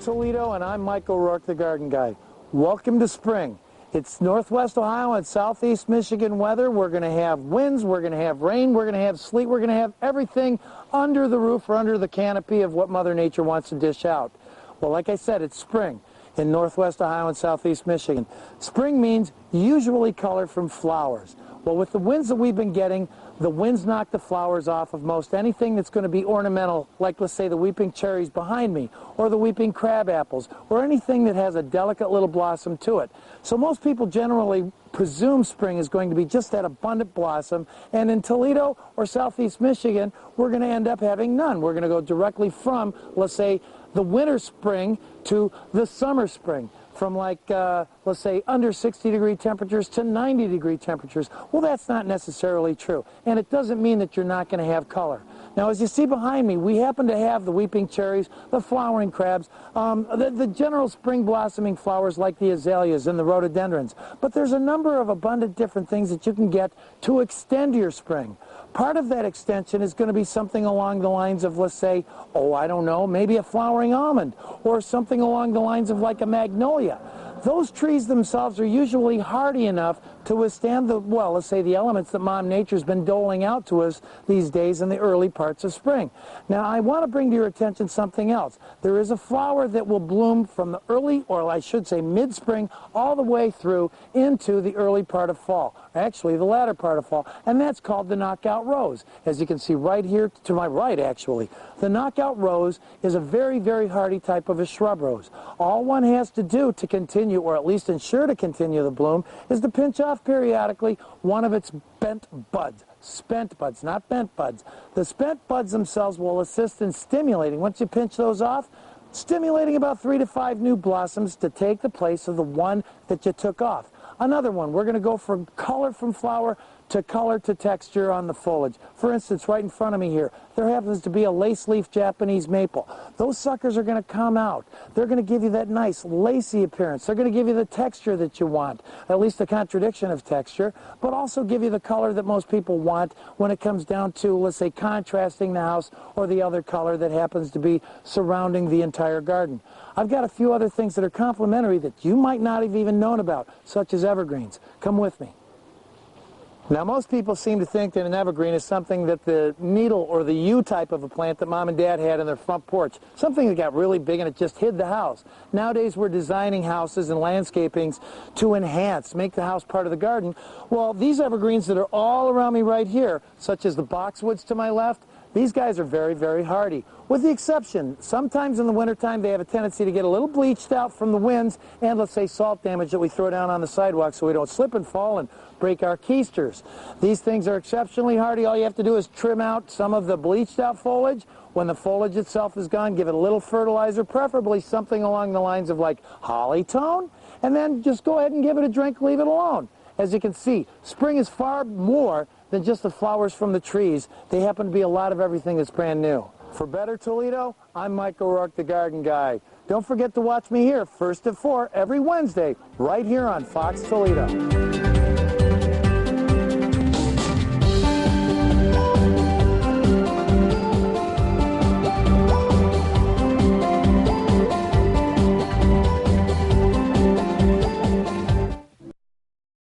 Toledo, and I'm Mike O'Rourke, the Garden Guy. Welcome to spring. It's northwest Ohio and southeast Michigan weather. We're going to have winds, we're going to have rain, we're going to have sleet, we're going to have everything under the roof or under the canopy of what Mother Nature wants to dish out. Well, like I said, it's spring in northwest Ohio and southeast Michigan. Spring means usually color from flowers. Well, with the winds that we've been getting, the winds knock the flowers off of most anything that's going to be ornamental, like let's say the weeping cherries behind me, or the weeping crab apples, or anything that has a delicate little blossom to it. So most people generally presume spring is going to be just that abundant blossom, and in Toledo or southeast Michigan, we're going to end up having none. We're going to go directly from, let's say, the winter spring to the summer spring. From like, let's say, under 60-degree temperatures to 90-degree temperatures. Well, that's not necessarily true. And it doesn't mean that you're not going to have color. Now, as you see behind me, we happen to have the weeping cherries, the flowering crabs, the general spring blossoming flowers like the azaleas and the rhododendrons. But there's a number of abundant different things that you can get to extend your spring. Part of that extension is going to be something along the lines of, let's say, oh, I don't know, maybe a flowering almond, or something along the lines of like a magnolia. Those trees themselves are usually hardy enough to withstand the, well, let's say the elements that Mom Nature's been doling out to us these days in the early parts of spring. Now, I want to bring to your attention something else. There is a flower that will bloom from the early, or I should say mid-spring, all the way through into the early part of fall. Actually, the latter part of fall, and that's called the knockout rose. As you can see right here to my right, actually. The knockout rose is a very, very hardy type of a shrub rose. All one has to do to continue, or at least ensure to continue the bloom, is to pinch off periodically one of its bent buds. Spent buds, not bent buds. The spent buds themselves will assist in stimulating, once you pinch those off, stimulating about 3 to 5 new blossoms to take the place of the one that you took off. Another one, we're going to go from color from flower to color to texture on the foliage. For instance, right in front of me here, there happens to be a lace leaf Japanese maple. Those suckers are going to come out. They're going to give you that nice lacy appearance. They're going to give you the texture that you want, at least the contradiction of texture, but also give you the color that most people want when it comes down to, let's say, contrasting the house or the other color that happens to be surrounding the entire garden. I've got a few other things that are complementary that you might not have even known about, such as evergreens. Come with me. Now, most people seem to think that an evergreen is something that the needle or the yew type of a plant that Mom and Dad had in their front porch, something that got really big and it just hid the house. Nowadays, we're designing houses and landscapings to enhance, make the house part of the garden. Well, these evergreens that are all around me right here, such as the boxwoods to my left, these guys are very, very hardy. With the exception, sometimes in the wintertime they have a tendency to get a little bleached out from the winds and, let's say, salt damage that we throw down on the sidewalk so we don't slip and fall and break our keisters. These things are exceptionally hardy. All you have to do is trim out some of the bleached out foliage. When the foliage itself is gone, give it a little fertilizer, preferably something along the lines of like holly tone, and then just go ahead and give it a drink, leave it alone. As you can see, spring is far more than just the flowers from the trees. They happen to be a lot of everything that's brand new. For Better Toledo, I'm Mike O'Rourke, the Garden Guy. Don't forget to watch me here, 1st at 4, every Wednesday, right here on Fox Toledo.